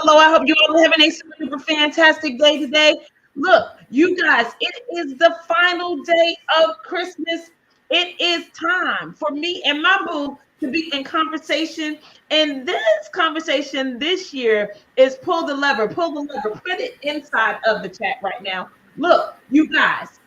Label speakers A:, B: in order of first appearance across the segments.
A: Hello. I hope you all are having a super fantastic day today. Look, you guys, it is the final day of Christmas. It is time for me and my boo to be in conversation. And this conversation this year is pull the lever, put it inside of the chat right now. Look, you guys,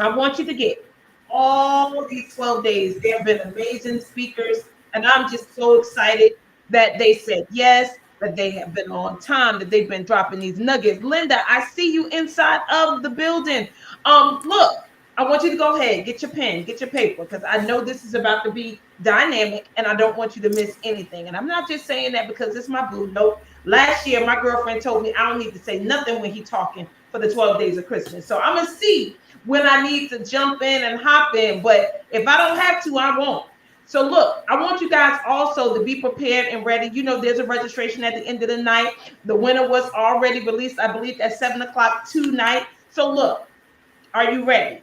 A: I want you to get all these 12 days. They have been amazing speakers, and I'm just so excited that they said yes, that they have been on time, that they've been dropping these nuggets. Linda, I see you inside of the building. Look, I want you to go ahead, get your pen, get your paper, because I know this is about to be dynamic, and I don't want you to miss anything. And I'm not just saying that because it's my boo. Nope. Last year, my girlfriend told me I don't need to say nothing when he talking for the 12 days of Christmas. So I'm gonna see when I need to jump in and hop in. But if I don't have to, I won't. So look, I want you guys also to be prepared and ready. You know, there's a registration at the end of the night. The winner was already released, I believe, at 7 o'clock tonight. So look, are you ready?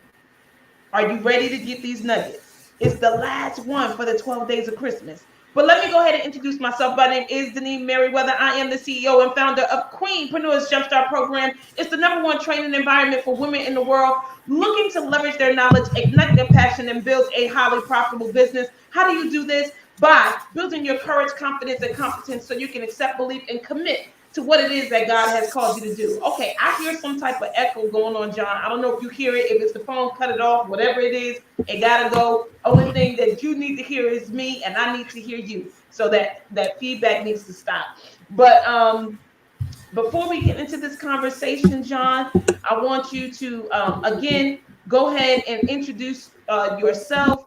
A: Are you ready to get these nuggets? It's the last one for the 12 days of Christmas. But let me go ahead and introduce myself. My name is Dineen Merriweather. I am the CEO and founder of Queenpreneurs Jumpstart Program. It's the #1 training environment for women in the world looking to leverage their knowledge, ignite their passion, and build a highly profitable business. How do you do this? By building your courage, confidence, and competence so you can accept, believe, and commit to what it is that God has called you to do. Okay, I hear some type of echo going on, John. I don't know if you hear it. If it's the phone, cut it off. Whatever it is, it gotta go. Only thing that you need to hear is me, and I need to hear you. So that feedback needs to stop. But before we get into this conversation, John, I want you to again go ahead and introduce yourself.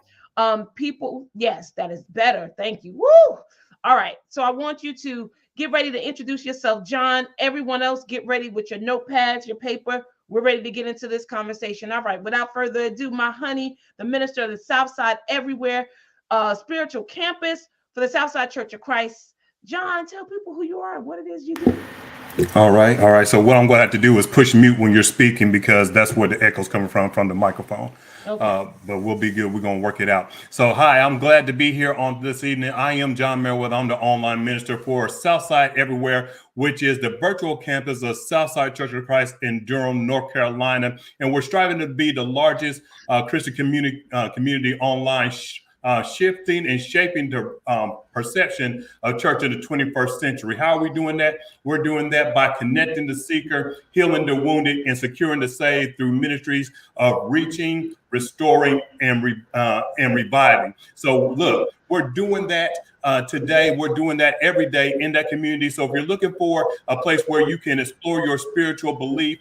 A: People, yes, that is better. Thank you. Woo! All right. So I want you to get ready to introduce yourself, John. Everyone else, get ready with your notepads, your paper. We're ready to get into this conversation. All right. Without further ado, my honey, the minister of the Southside Everywhere Spiritual Campus for the Southside Church of Christ. John, tell people who you are and what it is you do.
B: All right, all right. So what I'm going to have to do is push mute when you're speaking because that's where the echo's coming from the microphone. Okay. But we'll be good. We're going to work it out. So hi, I'm glad to be here on this evening. I am John Merriweather. I'm the online minister for Southside Everywhere, which is the virtual campus of Southside Church of Christ in Durham, North Carolina. And we're striving to be the largest Christian community online shifting and shaping the perception of church in the 21st century. How are we doing that? We're doing that by connecting the seeker, healing the wounded, and securing the saved through ministries of reaching, restoring, and reviving. So look, we're doing that today. We're doing that every day in that community. So if you're looking for a place where you can explore your spiritual belief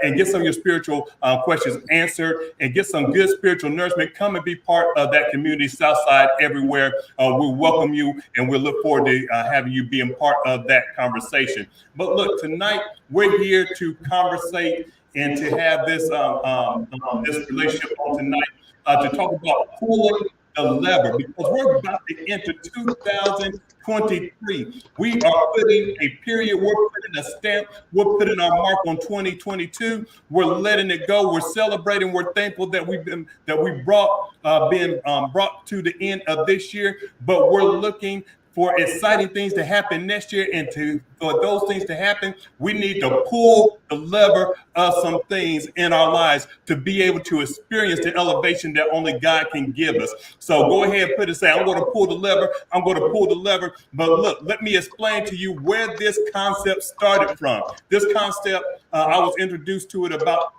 B: and get some of your spiritual questions answered and get some good spiritual nourishment, come and be part of that community, Southside Everywhere. We welcome you and we look forward to having you being part of that conversation. But look, tonight we're here to conversate and to have this this relationship on tonight to talk about pulling the lever, because we're about to enter 2023. We are putting a period, we're putting a stamp, we're putting our mark on 2022. We're letting it go. We're celebrating. We're thankful that been brought to the end of this year, but we're looking for exciting things to happen next year. And for those things to happen, we need to pull the lever of some things in our lives to be able to experience the elevation that only God can give us. So go ahead and put it, say, I'm going to pull the lever. I'm going to pull the lever. But look, let me explain to you where this concept started from. This concept, I was introduced to it about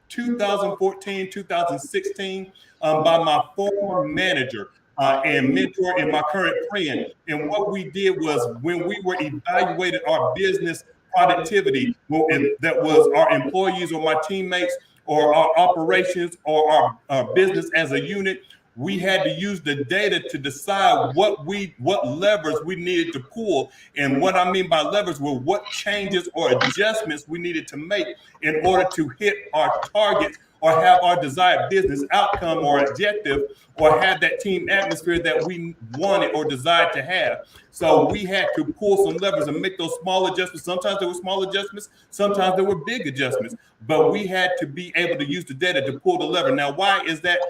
B: 2014, 2016 by my former manager. And mentor and my current friend. And what we did was when we were evaluating our business productivity, that was our employees or my teammates or our operations or our business as a unit, we had to use the data to decide what levers we needed to pull. And what I mean by levers were what changes or adjustments we needed to make in order to hit our targets or have our desired business outcome or objective, or have that team atmosphere that we wanted or desired to have. So we had to pull some levers and make those small adjustments. Sometimes there were small adjustments, sometimes there were big adjustments, but we had to be able to use the data to pull the lever. Now, why is that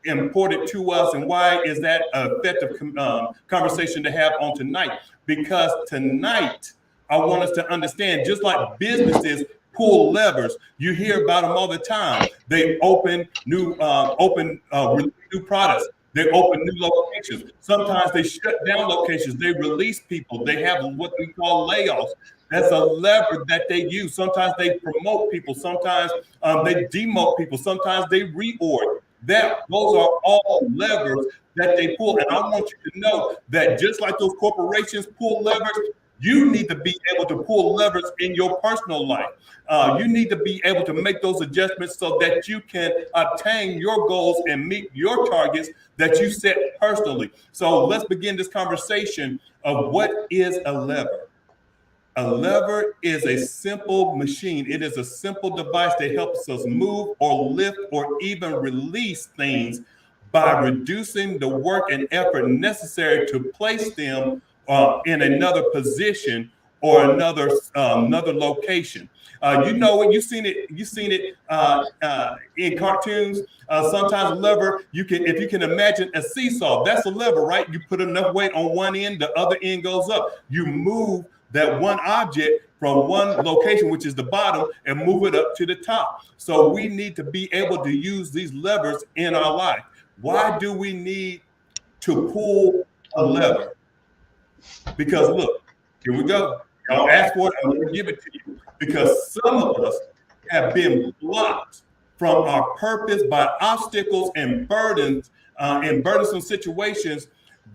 B: important to us, and why is that an effective conversation to have on tonight? Because tonight, I want us to understand, just like businesses pull levers, you hear about them all the time. They open new new products. They open new locations. Sometimes they shut down locations. They release people. They have what we call layoffs. That's a lever that they use. Sometimes they promote people. Sometimes they demote people. Sometimes they reorg. Those are all levers that they pull. And I want you to know that just like those corporations pull levers, you need to be able to pull levers in your personal life. You need to be able to make those adjustments so that you can obtain your goals and meet your targets that you set personally. So let's begin this conversation of what is a lever. A lever is a simple machine. It is a simple device that helps us move or lift or even release things by reducing the work and effort necessary to place them in another position or another location. You know it. You've seen it. In cartoons. Sometimes a lever, if you can imagine a seesaw, that's a lever, right? You put enough weight on one end, the other end goes up. You move that one object from one location, which is the bottom, and move it up to the top. So we need to be able to use these levers in our life. Why do we need to pull a lever? Because look, here we go. Y'all ask for it, I'm going to give it to you. Because some of us have been blocked from our purpose by obstacles and burdens and burdensome situations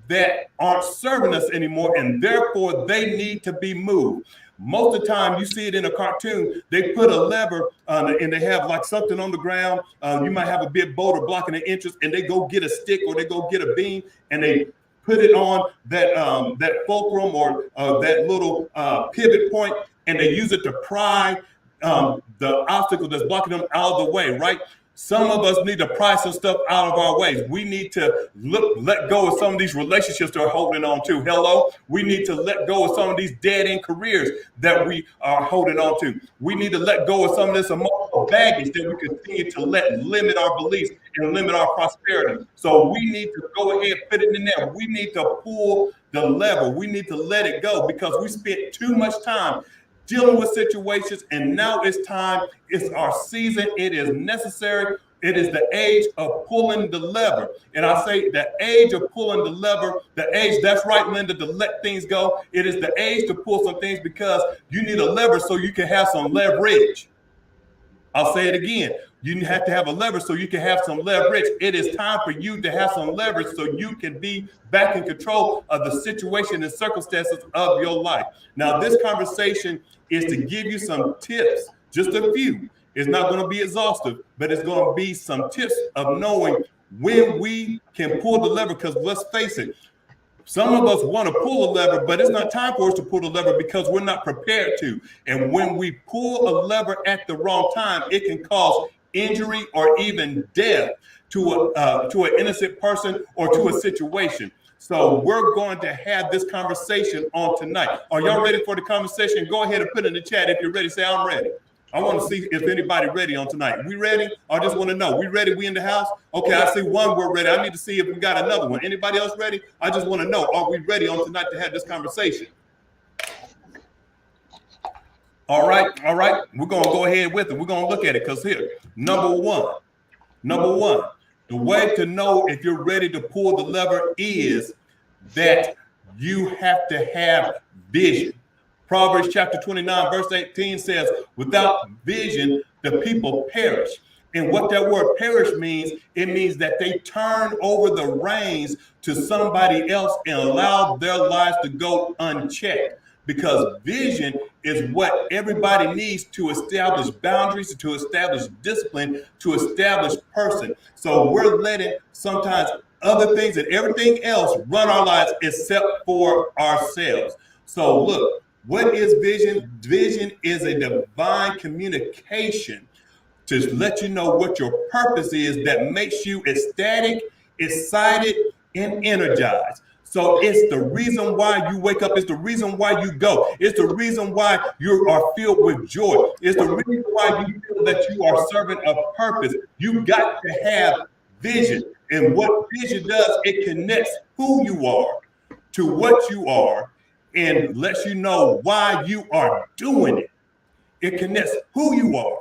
B: that aren't serving us anymore, and therefore they need to be moved. Most of the time, you see it in a cartoon, they put a lever and they have like something on the ground. You might have a big boulder blocking the entrance, and they go get a stick or they go get a beam and they put it on that fulcrum or that little pivot point, and they use it to pry the obstacle that's blocking them out of the way, right? Some of us need to pry some stuff out of our ways. We need to let go of some of these relationships that we're holding on to. Hello? We need to let go of some of these dead-end careers that we are holding on to. We need to let go of some of this emotional baggage that we continue to let limit our beliefs and limit our prosperity. So we need to go ahead and put it in there. We need to pull the lever. We need to let it go because we spent too much time dealing with situations, and now it's time. It's our season. It is necessary. It is the age of pulling the lever. And I say the age of pulling the lever, the age, that's right, Linda, to let things go. It is the age to pull some things because you need a lever so you can have some leverage. I'll say it again. You have to have a lever so you can have some leverage. It is time for you to have some leverage so you can be back in control of the situation and circumstances of your life. Now, this conversation is to give you some tips, just a few. It's not going to be exhaustive, but it's going to be some tips of knowing when we can pull the lever, because let's face it, some of us want to pull a lever, but it's not time for us to pull the lever because we're not prepared to. And when we pull a lever at the wrong time, it can cause injury or even death to an innocent person or to a situation. So we're going to have this conversation on tonight. Are y'all ready for the conversation? Go ahead and put in the chat if you're ready. Say, I'm ready. I want to see if anybody ready on tonight. We ready? I just want to know. We ready? We in the house? Okay, I see one. We're ready. I need to see if we got another one. Anybody else ready? I just want to know. Are we ready on tonight to have this conversation? All right. We're going to go ahead with it. We're going to look at it because here, number one, the way to know if you're ready to pull the lever is that you have to have vision. Proverbs chapter 29, verse 18 says, without vision, the people perish. And what that word perish means, it means that they turn over the reins to somebody else and allow their lives to go unchecked. Because vision is what everybody needs to establish boundaries, to establish discipline, to establish person. So we're letting sometimes other things and everything else run our lives except for ourselves. So look, what is vision? Vision is a divine communication to let you know what your purpose is that makes you ecstatic, excited, and energized. So it's the reason why you wake up. It's the reason why you go. It's the reason why you are filled with joy. It's the reason why you feel that you are serving a purpose. You got to have vision. And what vision does, it connects who you are to what you are and lets you know why you are doing it. It connects who you are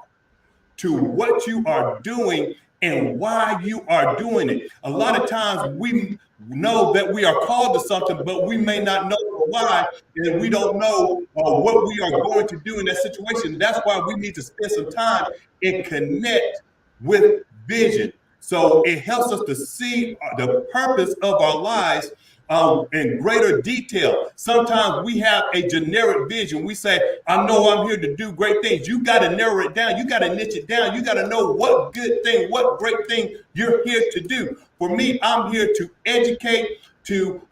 B: to what you are doing and why you are doing it. A lot of times we know that we are called to something, but we may not know why, and we don't know what we are going to do in that situation. That's why we need to spend some time and connect with vision. So it helps us to see the purpose of our lives in greater detail. Sometimes we have a generic vision. We say, I know I'm here to do great things. You got to narrow it down. You got to niche it down. You got to know what good thing, what great thing you're here to do. For me, I'm here to educate, to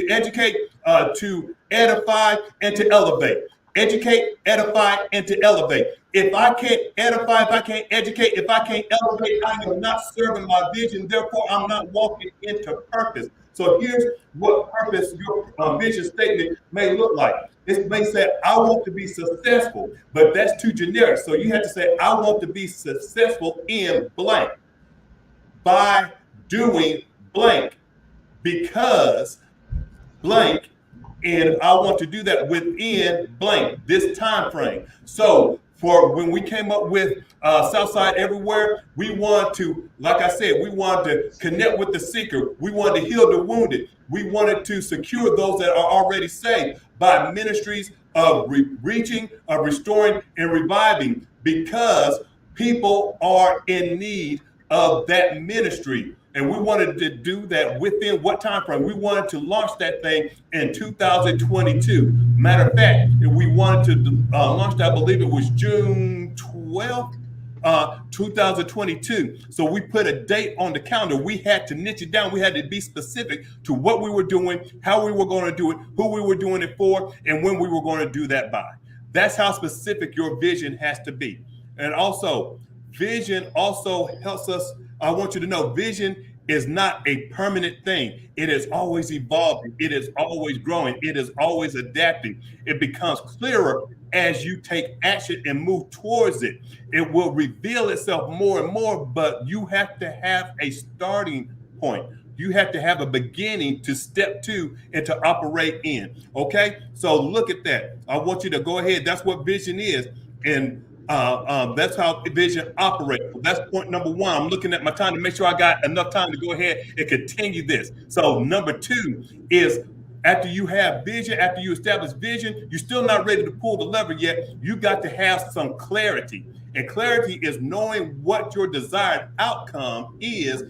B: educate, to edify, and to elevate. Educate, edify, and to elevate. If I can't edify, if I can't educate, if I can't elevate, I am not serving my vision. Therefore, I'm not walking into purpose. So here's what purpose your vision statement may look like. It may say, I want to be successful, but that's too generic. So you have to say, I want to be successful in blank by doing blank because blank, and I want to do that within blank this time frame. So for when we came up with Southside Everywhere, we want to, like I said, we wanted to connect with the seeker. We wanted to heal the wounded. We wanted to secure those that are already saved by ministries of reaching, of restoring, and reviving, because people are in need of that ministry. And we wanted to do that within what time frame? We wanted to launch that thing in 2022. Matter of fact, we wanted to launch that, I believe it was June 12th, 2022. So we put a date on the calendar. We had to niche it down. We had to be specific to what we were doing, how we were going to do it, who we were doing it for, and when we were going to do that by. That's how specific your vision has to be. And also, vision also helps us. I want you to know vision is not a permanent thing. It is always evolving. It is always growing. It is always adapting. It becomes clearer as you take action and move towards it. It will reveal itself more and more, but you have to have a starting point. You have to have a beginning to step to and to operate in. Okay? So look at that. I want you to go ahead. That's what vision is. And that's how vision operates. That's point number one. I'm looking at my time to make sure I got enough time to go ahead and continue this. So number two is, after you have vision, after you establish vision, you're still not ready to pull the lever yet. You got to have some clarity. And clarity is knowing what your desired outcome is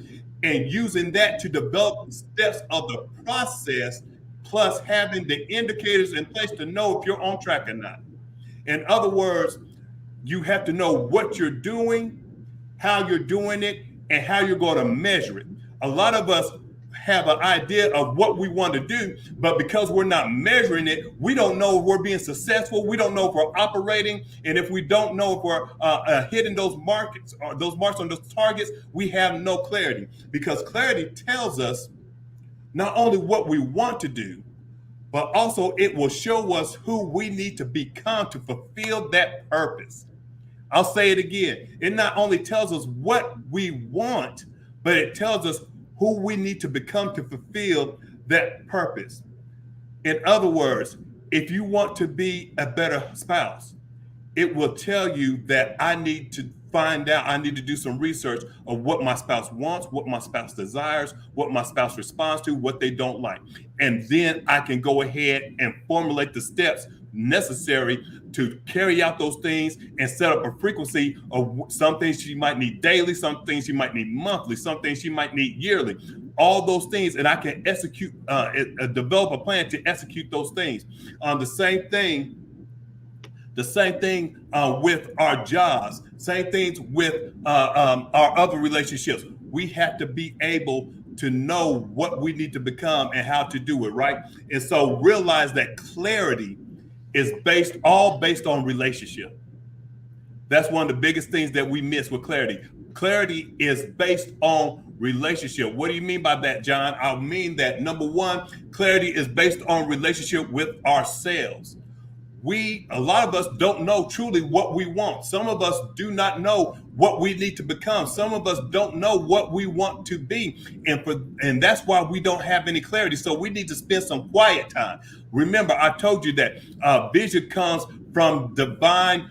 B: and using that to develop steps of the process, plus having the indicators in place to know if you're on track or not. In other words, you have to know what you're doing, how you're doing it, and how you're going to measure it. A lot of us have an idea of what we want to do, but because we're not measuring it, we don't know if we're being successful. We don't know if we're operating. And if we don't know if we're hitting those markets or those marks on those targets, we have no clarity, because clarity tells us not only what we want to do, but also it will show us who we need to become to fulfill that purpose. I'll say it again. It not only tells us what we want, but it tells us who we need to become to fulfill that purpose. In other words, if you want to be a better spouse, it will tell you that I need to find out, I need to do some research of what my spouse wants, what my spouse desires, what my spouse responds to, what they don't like. And then I can go ahead and formulate the steps necessary to carry out those things and set up a frequency of some things she might need daily, some things she might need monthly, some things she might need yearly, all those things. And I can execute, develop a plan to execute those things. The same thing with our jobs, same things with our other relationships. We have to be able to know what we need to become and how to do it, right? And so realize that clarity is based on relationship. That's one of the biggest things that we miss with clarity. Clarity is based on relationship. What do you mean by that, John? I mean that, number one, clarity is based on relationship with ourselves. a lot of us don't know truly what we want. Some of us do not know what we need to become. Some of us don't know what we want to be. And that's why we don't have any clarity. So we need to spend some quiet time. Remember, I told you that vision comes from divine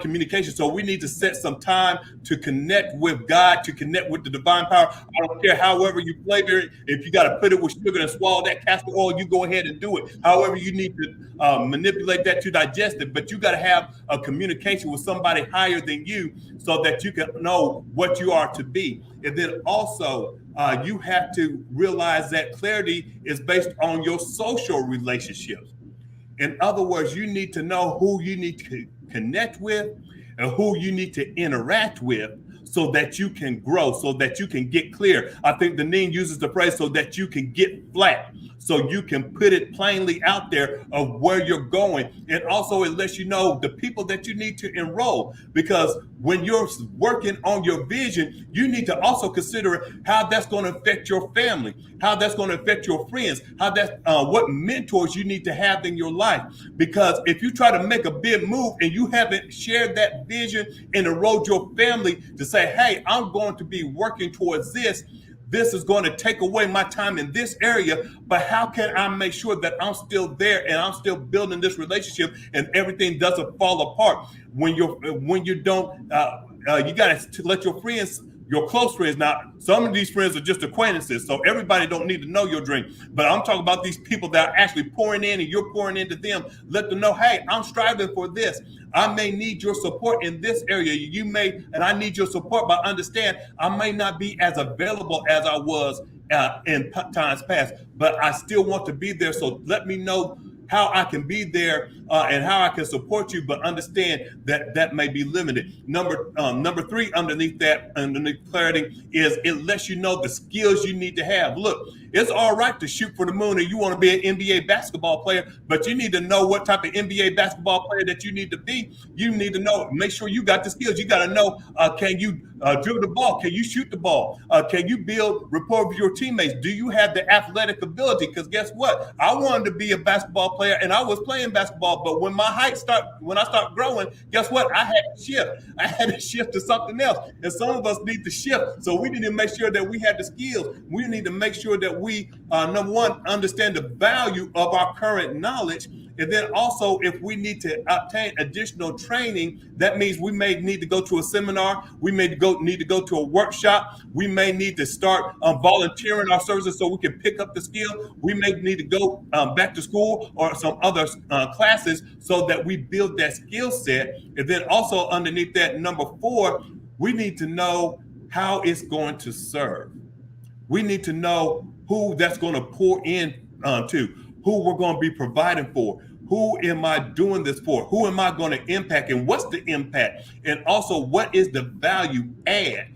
B: communication. So we need to set some time to connect with God, to connect with the divine power. I don't care however you flavor it. If you got to put it with sugar and swallow that castor oil, you go ahead and do it. However you need to manipulate that to digest it. But you got to have a communication with somebody higher than you so that you can know what you are to be. And then also, you have to realize that clarity is based on your social relationships. In other words, you need to know who you need to connect with and who you need to interact with so that you can grow, so that you can get clear. I think Dineen uses the phrase so that you can get flat, so you can put it plainly out there of where you're going. And also it lets you know the people that you need to enroll, because when you're working on your vision, you need to also consider how that's going to affect your family, how that's going to affect your friends, how that's what mentors you need to have in your life. Because if you try to make a big move and you haven't shared that vision and enrolled your family to say, hey, I'm going to be working towards this. This is going to take away my time in this area, but how can I make sure that I'm still there and I'm still building this relationship and everything doesn't fall apart? When you don't, you got to let your friends, your close friends. Now, some of these friends are just acquaintances, so everybody don't need to know your dream. But I'm talking about these people that are actually pouring in and you're pouring into them. Let them know, hey, I'm striving for this. I may need your support in this area. You may, and I need your support, but understand I may not be as available as I was in times past, but I still want to be there. So let me know how I can be there and how I can support you, but understand that that may be limited. Number three, underneath clarity, is it lets you know the skills you need to have. Look, it's all right to shoot for the moon and you want to be an NBA basketball player, but you need to know what type of NBA basketball player that you need to be. You need to know, make sure you got the skills. You got to know, can you dribble the ball? Can you shoot the ball? Can you build rapport with your teammates? Do you have the athletic ability? Because guess what? I wanted to be a basketball player and I was playing basketball, but when I start growing, guess what? I had to shift. I had to shift to something else. And some of us need to shift. So we need to make sure that we have the skills. We need to make sure that we, number one, understand the value of our current knowledge. And then also, if we need to obtain additional training, that means we may need to go to a seminar. We may need to go to a workshop. We may need to start volunteering our services so we can pick up the skill. We may need to go back to school or some other classes so that we build that skill set. And then also underneath that, number four, we need to know how it's going to serve. We need to know who that's going to pour in to, who we're going to be providing for. Who am I doing this for? Who am I going to impact? And what's the impact? And also, what is the value add?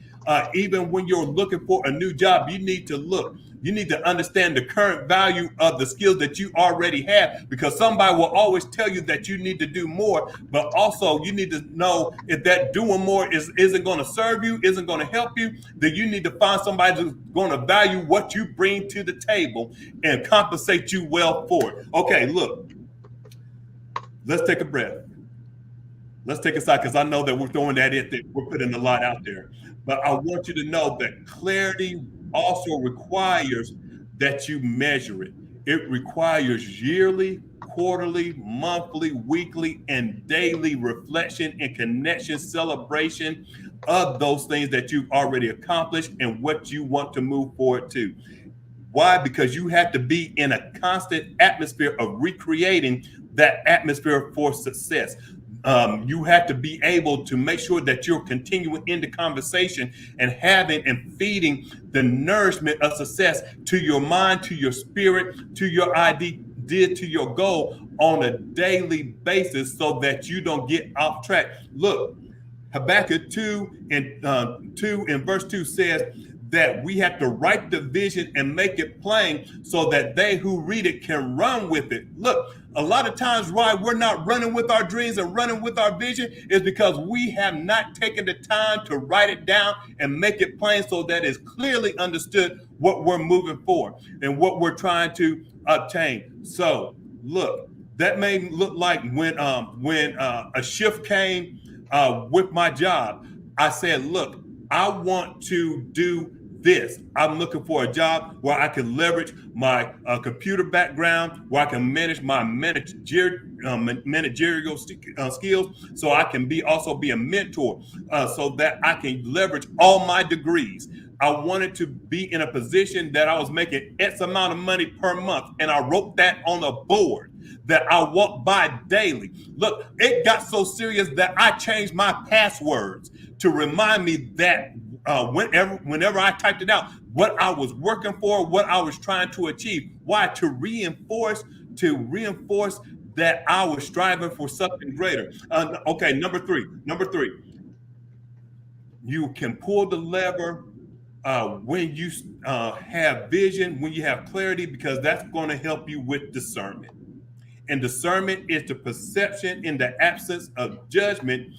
B: Even when you're looking for a new job, you need to look. You need to understand the current value of the skills that you already have, because somebody will always tell you that you need to do more, but also you need to know if that doing more isn't going to serve you, isn't going to help you, then you need to find somebody who's going to value what you bring to the table and compensate you well for it. Okay, look, let's take a breath. Let's take a side, because I know that we're throwing that in, that we're putting a lot out there. But I want you to know that clarity also requires that you measure it. It requires yearly, quarterly, monthly, weekly, and daily reflection and connection, celebration of those things that you've already accomplished and what you want to move forward to. Why? Because you have to be in a constant atmosphere of recreating that atmosphere for success. You have to be able to make sure that you're continuing in the conversation and having and feeding the nourishment of success to your mind, to your spirit, to your idea, to your goal on a daily basis, so that you don't get off track. Look, Habakkuk 2 and verse 2 says that we have to write the vision and make it plain so that they who read it can run with it. Look, a lot of times why we're not running with our dreams and running with our vision is because we have not taken the time to write it down and make it plain so that it's clearly understood what we're moving for and what we're trying to obtain. So look, That may look like when a shift came with my job. I said, look, I want to do this. I'm looking for a job where I can leverage my computer background, where I can manage my managerial skills, so I can be a mentor, so that I can leverage all my degrees. I wanted to be in a position that I was making X amount of money per month, and I wrote that on a board that I walk by daily. Look, it got so serious that I changed my passwords to remind me that whenever I typed it out, what I was working for, what I was trying to achieve. Why? To reinforce that I was striving for something greater. Okay, number three. You can pull the lever when you have vision, when you have clarity, because that's going to help you with discernment. And discernment is the perception in the absence of judgment,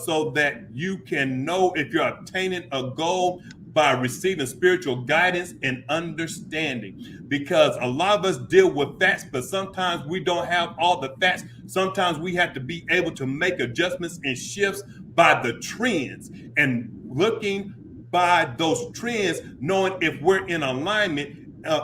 B: so that you can know if you're obtaining a goal by receiving spiritual guidance and understanding. Because a lot of us deal with facts, but sometimes we don't have all the facts. Sometimes we have to be able to make adjustments and shifts by the trends, and looking by those trends, knowing if we're in alignment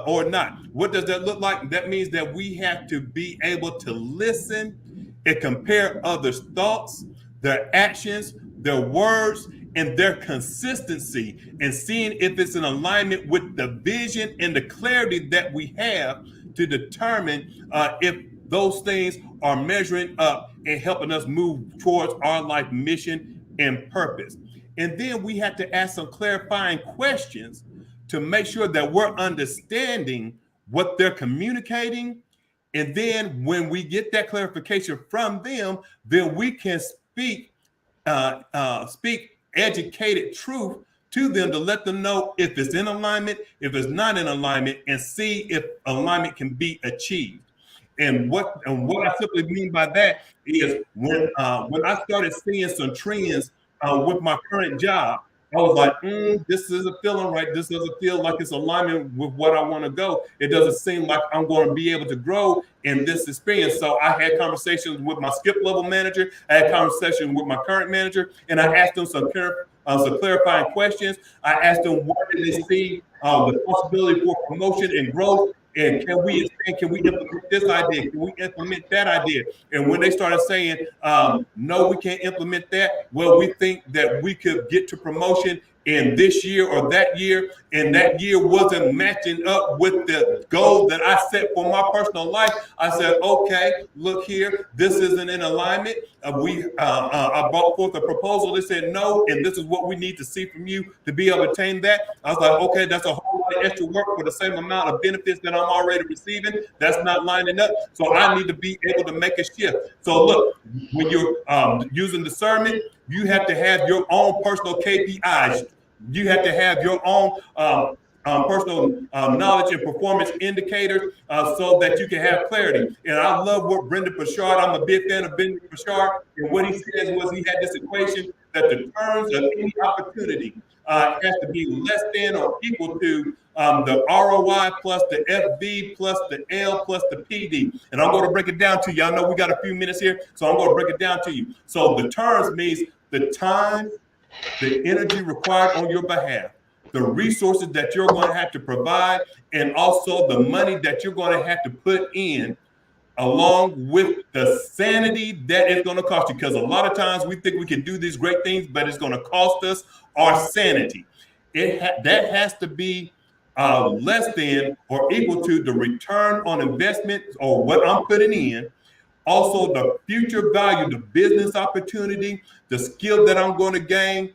B: or not. What does that look like? That means that we have to be able to listen and compare others' thoughts, their actions, their words, and their consistency, and seeing if it's in alignment with the vision and the clarity that we have to determine if those things are measuring up and helping us move towards our life mission and purpose. And then we have to ask some clarifying questions to make sure that we're understanding what they're communicating. And then when we get that clarification from them, then we can speak educated truth to them to let them know if it's in alignment, if it's not in alignment, and see if alignment can be achieved. And what I simply mean by that is when I started seeing some trends with my current job, I was like, this isn't feeling right. This doesn't feel like it's alignment with what I want to go. It doesn't seem like I'm going to be able to grow in this experience. So I had conversations with my skip level manager. I had conversations with my current manager, and I asked them some clarifying questions. I asked them where did they see the possibility for promotion and growth. And can we implement this idea? Can we implement that idea? And when they started saying, no, we can't implement that, well, we think that we could get to promotion in this year or that year, and that year wasn't matching up with the goal that I set for my personal life, I said, okay, look here, this isn't in alignment. I brought forth a proposal. They said no, and this is what we need to see from you to be able to obtain that. I was like, okay, that's a whole lot of extra work for the same amount of benefits that I'm already receiving. That's not lining up. So I need to be able to make a shift. So look, when you're using discernment, you have to have your own personal KPIs. You have to have your own personal knowledge and performance indicators, so that you can have clarity. And I love what Brendan Burchard, I'm a big fan of Brendan Burchard, and what he says was he had this equation that the terms of any opportunity has to be less than or equal to the ROI plus the FV plus the L plus the PD. And I'm going to break it down to you. I know we got a few minutes here, so I'm going to break it down to you. So the terms means the time, the energy required on your behalf, the resources that you're going to have to provide, and also the money that you're going to have to put in, along with the sanity that it's going to cost you. Because a lot of times we think we can do these great things, but it's going to cost us our sanity. That has to be less than or equal to the return on investment or what I'm putting in. Also, the future value, the business opportunity, the skill that I'm going to gain,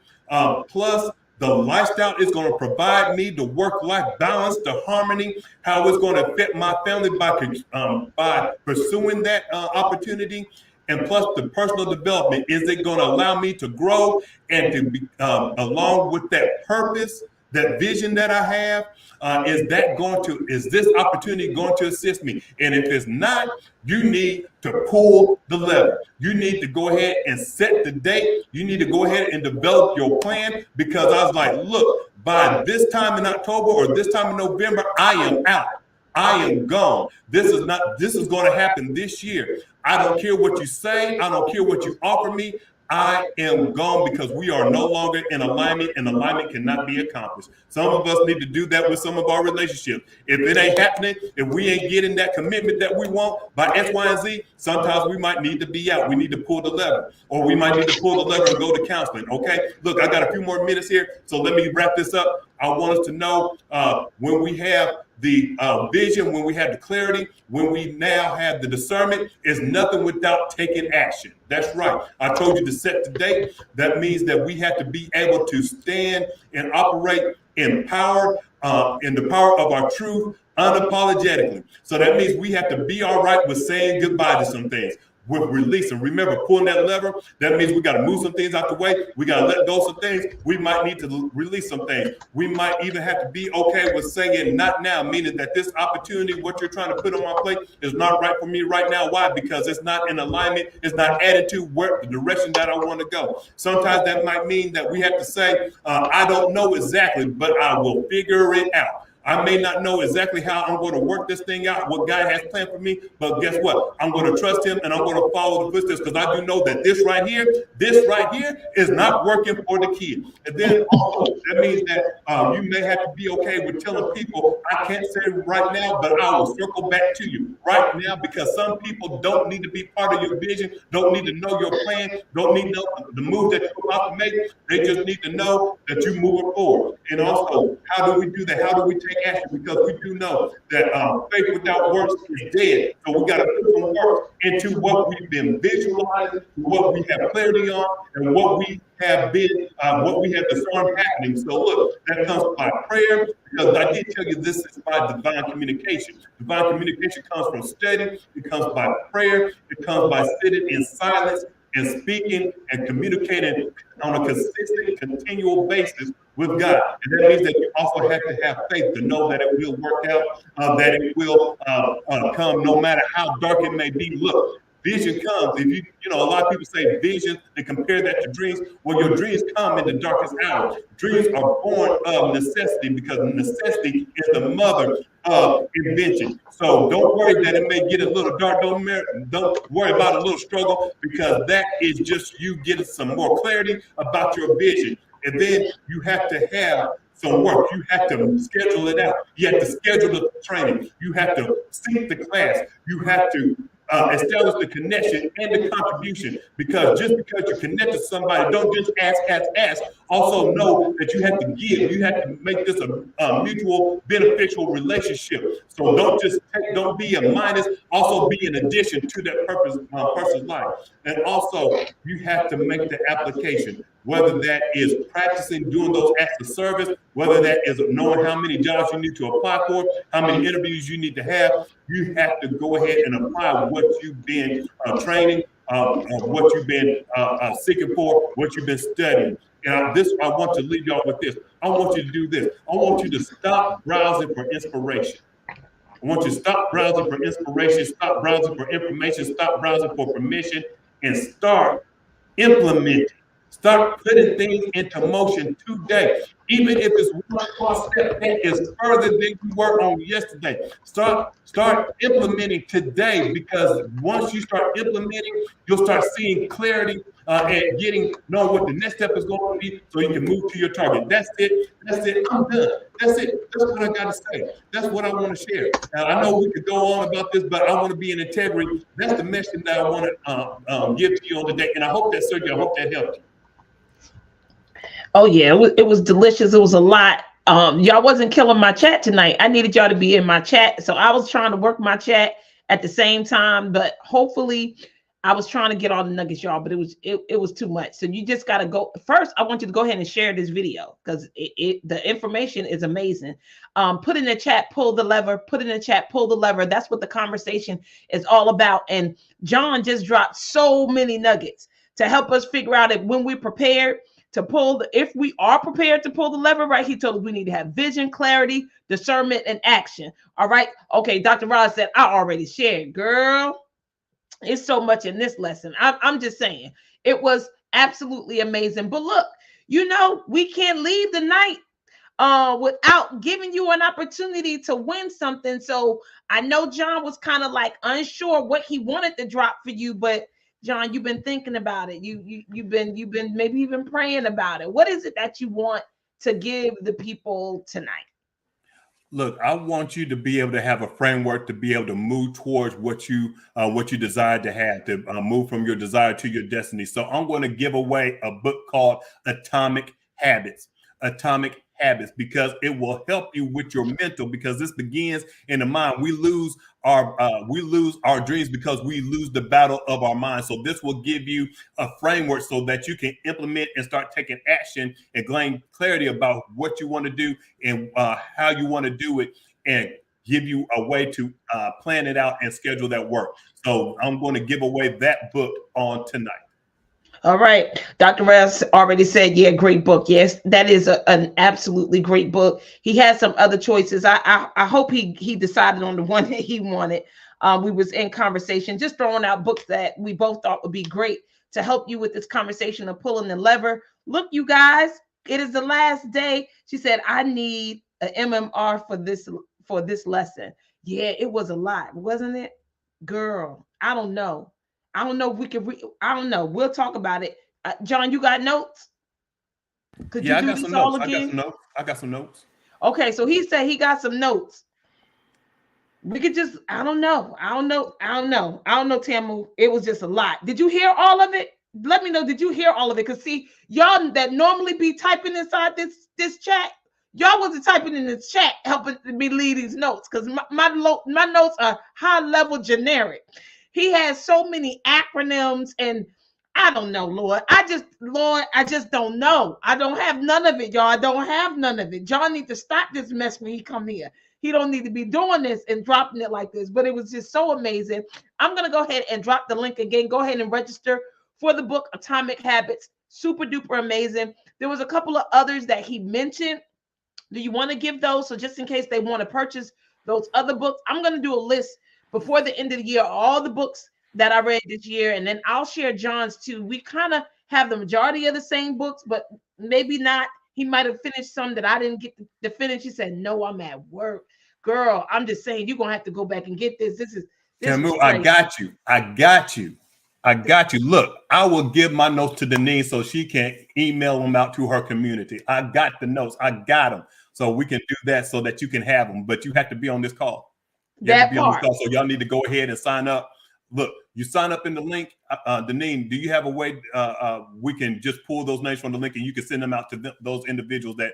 B: plus the lifestyle is going to provide me, the work-life balance, the harmony, how it's going to affect my family by pursuing that opportunity, and plus the personal development. Is it going to allow me to grow and to be along with that purpose, that vision that I have? Is this opportunity going to assist me? And if it's not, you need to pull the lever. You need to go ahead and set the date. You need to go ahead and develop your plan, because I was like, look, by this time in October or this time in November, I am out. I am gone. This is going to happen this year. I don't care what you say. I don't care what you offer me. I am gone because we are no longer in alignment, and alignment cannot be accomplished. Some of us need to do that with some of our relationships. If it ain't happening, if we ain't getting that commitment that we want by X, Y, and Z, sometimes we might need to be out. We need to pull the lever, or we might need to pull the lever and go to counseling. Okay, look, I got a few more minutes here, so let me wrap this up. I want us to know when we have the vision, when we have the clarity, when we now have the discernment, is nothing without taking action. That's right. I told you to set the date. That means that we have to be able to stand and operate in power, in the power of our truth, unapologetically. So that means we have to be all right with saying goodbye to some things, with releasing. Remember, pulling that lever, that means we got to move some things out the way. We got to let go of some things. We might need to release some things. We might even have to be okay with saying not now, meaning that this opportunity, what you're trying to put on my plate, is not right for me right now. Why? Because it's not in alignment. It's not added to where the direction that I want to go. Sometimes that might mean that we have to say, I don't know exactly, but I will figure it out. I may not know exactly how I'm going to work this thing out, what God has planned for me, but guess what? I'm going to trust him, and I'm going to follow the footsteps, because I do know that this right here is not working for the kid. And then also, that means that you may have to be okay with telling people, I can't say right now, but I will circle back to you right now, because some people don't need to be part of your vision, don't need to know your plan, don't need to know the move that you're about to make. They just need to know that you're moving forward. And also, how do we do that? How do we take action? Because we do know that faith without works is dead. So we got to put some work into what we've been visualizing, what we have clarity on, and what we have been, what we have discerned happening. So look, that comes by prayer, because I did tell you this is by divine communication. Divine communication comes from study. It comes by prayer. It comes by sitting in silence and speaking and communicating on a consistent, continual basis with God. And that means that you also have to have faith to know that it will work out, that it will come no matter how dark it may be. Look, vision comes. If you know, a lot of people say vision, they compare that to dreams. Well, your dreams come in the darkest hour. Dreams are born of necessity, because necessity is the mother of invention. So don't worry that it may get a little dark. Don't worry about a little struggle, because that is just you getting some more clarity about your vision. And then you have to have some work. You have to schedule it out. You have to schedule the training. You have to sync the class. You have to establish the connection and the contribution, because just because you connect to somebody, don't just ask. Also know that you have to give. You have to make this a mutual beneficial relationship. So don't be a minus, also be an addition to that person's life. And also, you have to make the application, whether that is practicing doing those acts of service, whether that is knowing how many jobs you need to apply for, how many interviews you need to have. You have to go ahead and apply what you've been training, what you've been seeking for, what you've been studying. And I want to leave y'all with this. I want you to do this. I want you to stop browsing for inspiration. I want you to stop browsing for inspiration, stop browsing for information, stop browsing for permission, and start implementing. Start putting things into motion today. Even if it's one small step that is further than you were on yesterday. Start implementing today, because once you start implementing, you'll start seeing clarity and knowing what the next step is going to be, so you can move to your target. That's it. I'm done. That's it. That's what I got to say. That's what I want to share. I know we could go on about this, but I want to be in integrity. That's the message that I want to give to you on the day. And I hope that served you. I hope that helped you.
A: Oh yeah, it was delicious. It was a lot. Y'all wasn't killing my chat tonight. I needed y'all to be in my chat, so I was trying to work my chat at the same time. But hopefully, I was trying to get all the nuggets, y'all. But it was too much. So you just got to go first. I want you to go ahead and share this video, because the information is amazing. Put in the chat, pull the lever. Put in the chat, pull the lever. That's what the conversation is all about. And John just dropped so many nuggets to help us figure out if when we're prepared to if we are prepared to pull the lever, right? He told us we need to have vision, clarity, discernment, and action. All right. Okay. Dr. Ross said, I already shared, girl. It's so much in this lesson. I'm just saying it was absolutely amazing. But look, we can't leave the night without giving you an opportunity to win something. So I know John was kind of like unsure what he wanted to drop for you, but John, you've been thinking about it. You've been maybe even praying about it. What is it that you want to give the people tonight?
B: Look, I want you to be able to have a framework to be able to move towards what you desire to have, to move from your desire to your destiny. So I'm going to give away a book called Atomic Habits. Atomic Habits, because it will help you with your mental. Because this begins in the mind. We lose our dreams because we lose the battle of our mind. So this will give you a framework so that you can implement and start taking action and gain clarity about what you want to do and how you want to do it, and give you a way to plan it out and schedule that work. So I'm going to give away that book on tonight.
A: All right. Dr. Rez already said, yeah, great book. Yes, that is an absolutely great book. He has some other choices. I hope he decided on the one that he wanted. We was in conversation, just throwing out books that we both thought would be great to help you with this conversation of pulling the lever. Look, you guys, it is the last day. She said, I need a MMR for this lesson. Yeah, it was a lot, wasn't it? Girl, I don't know. I don't know if we can. I don't know. We'll talk about it. John, you got notes? Could you
B: Yeah, I
A: do
B: got
A: this
B: some
A: all
B: notes. I got some
A: again?
B: notes. I got some notes.
A: Okay, so he said he got some notes. We could just. I don't know. I don't know. I don't know. I don't know, Tamu. It was just a lot. Did you hear all of it? Let me know. Did you hear all of it? Cause see, y'all that normally be typing inside this chat, y'all wasn't typing in this chat, helping me lead these notes. Cause my notes are high level generic. He has so many acronyms and I don't know, Lord, I just don't know. I don't have none of it, y'all. I don't have none of it. John need to stop this mess when he come here. He don't need to be doing this and dropping it like this. But it was just so amazing. I'm gonna go ahead and drop the link again. Go ahead and register for the book Atomic Habits. Super duper amazing. There was a couple of others that he mentioned. Do you want to give those? So just in case they want to purchase those other books, I'm going to do a list before the end of the year, all the books that I read this year, and then I'll share John's too. We kind of have the majority of the same books, but maybe not. He might have finished some that I didn't get to finish. He said, "No, I'm at work, girl. I'm just saying you're gonna have to go back and get this. This was
B: Tamu, I
A: crazy."
B: got you. I got you. I got you. Look, I will give my notes to Dineen so she can email them out to her community. I got the notes. I got them. So we can do that so that you can have them. But you have to be on this call. You have to
A: That
B: be on this
A: part.
B: call. So y'all need to go ahead and sign up. Look, you sign up in the link. Dineen, do you have a way we can just pull those names from the link and you can send them out to those individuals that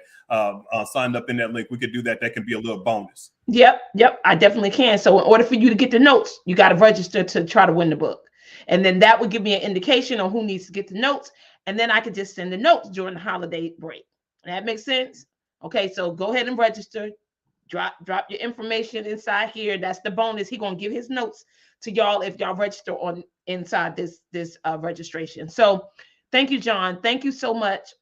B: signed up in that link? We could do that. That can be a little bonus.
A: Yep. I definitely can. So in order for you to get the notes, you got to register to try to win the book. And then that would give me an indication on who needs to get the notes. And then I could just send the notes during the holiday break. That makes sense? Okay, so go ahead and register. Drop your information inside here. That's the bonus. He gonna give his notes to y'all if y'all register on inside this registration. So thank you, John. Thank you so much.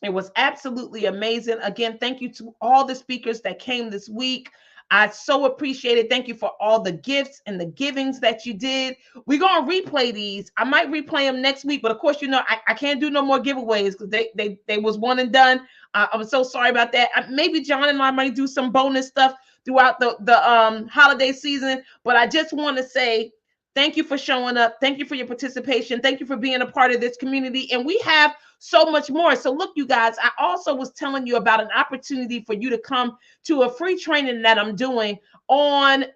A: It was absolutely amazing. Again, thank you to all the speakers that came this week. I so appreciate it. Thank you for all the gifts and the givings that you did. We're going to replay these. I might replay them next week, but of course, I can't do no more giveaways because they was one and done. I'm so sorry about that. Maybe John and I might do some bonus stuff throughout the holiday season, but I just want to say thank you for showing up. Thank you for your participation. Thank you for being a part of this community. And we have so much more. So look, you guys, I also was telling you about an opportunity for you to come to a free training that I'm doing on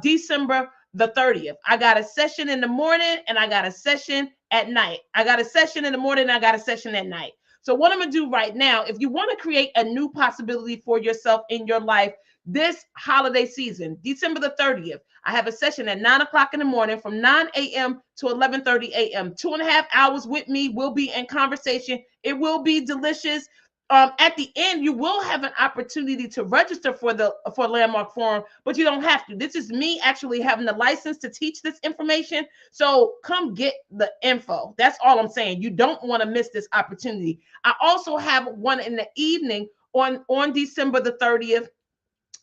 A: December the 30th. I got a session in the morning and I got a session at night. I got a session in the morning and I got a session at night. So what I'm going to do right now, if you want to create a new possibility for yourself in your life this holiday season, December the 30th, I have a session at 9 o'clock in the morning from 9 a.m. to 11:30 a.m. 2.5 hours with me. We'll be in conversation. It will be delicious. At the end, you will have an opportunity to register for Landmark Forum, but you don't have to. This is me actually having the license to teach this information. So come get the info. That's all I'm saying. You don't want to miss this opportunity. I also have one in the evening on December the 30th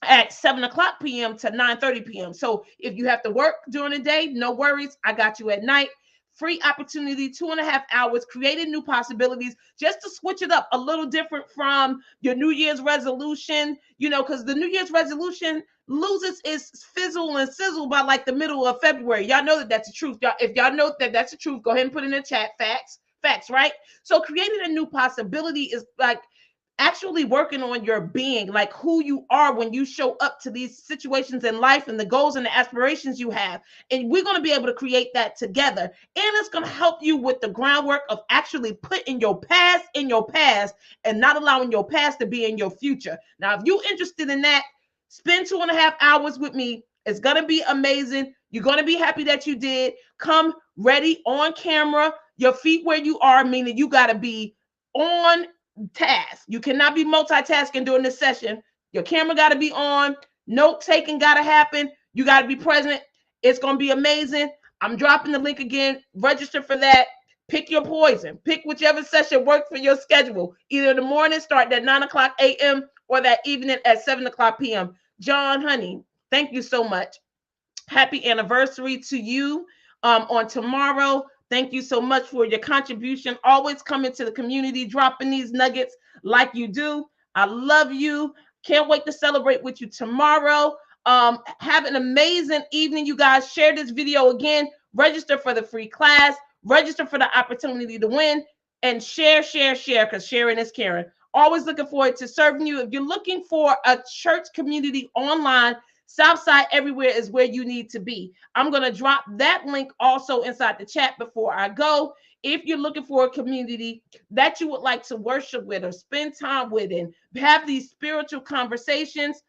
A: at 7 o'clock p.m. to 9:30 p.m. So if you have to work during the day, no worries. I got you at night free opportunity, 2.5 hours, creating new possibilities, just to switch it up a little different from your New Year's resolution, because the New Year's resolution loses its fizzle and sizzle by like the middle of February. Y'all know that that's the truth. Y'all, if y'all know that that's the truth, go ahead and put in the chat facts, right? So creating a new possibility is like actually working on your being, like who you are when you show up to these situations in life and the goals and the aspirations you have. And we're going to be able to create that together. And it's going to help you with the groundwork of actually putting your past in your past and not allowing your past to be in your future. Now, if you're interested in that, spend 2.5 hours with me. It's going to be amazing. You're going to be happy that you did. Come ready on camera, your feet where you are, meaning you got to be on task. You cannot be multitasking during this session. Your camera got to be on. Note taking got to happen. You got to be present. It's going to be amazing. I'm dropping the link again. Register for that. Pick your poison. Pick whichever session works for your schedule. Either the morning, start at 9 o'clock a.m. or that evening at 7 o'clock p.m. John, honey, thank you so much. Happy anniversary to you on tomorrow. Thank you so much for your contribution. Always coming to the community, dropping these nuggets like you do. I love you. Can't wait to celebrate with you tomorrow. Have an amazing evening, you guys. Share this video again. Register for the free class. Register for the opportunity to win. And share, because sharing is caring. Always looking forward to serving you. If you're looking for a church community online, Southside Everywhere is where you need to be. I'm going to drop that link also inside the chat before I go. If you're looking for a community that you would like to worship with or spend time with and have these spiritual conversations,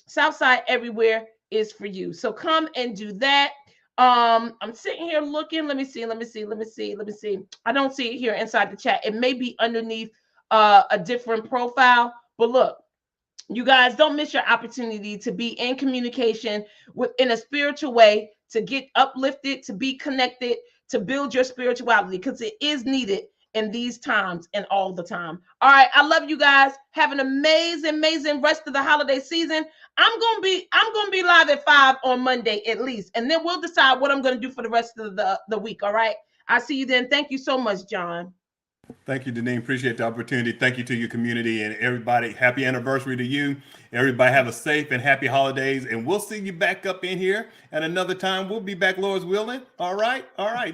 A: Southside Everywhere is for you. So come and do that. I'm sitting here looking. Let me see. I don't see it here inside the chat. It may be underneath a different profile, but look. You guys don't miss your opportunity to be in communication in a spiritual way, to get uplifted, to be connected, to build your spirituality, because it is needed in these times and all the time. All right. I love you guys. Have an amazing rest of the holiday season. I'm going to be live at 5 on Monday at least. And then we'll decide what I'm going to do for the rest of the week. All right. I'll see you then. Thank you so much, John.
B: Thank you, Dineen. Appreciate the opportunity. Thank you to your community and everybody. Happy anniversary to you. Everybody have a safe and happy holidays. And we'll see you back up in here at another time. We'll be back, Lord's willing. All right.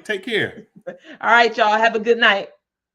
B: Take care.
A: All right, y'all. Have a good night.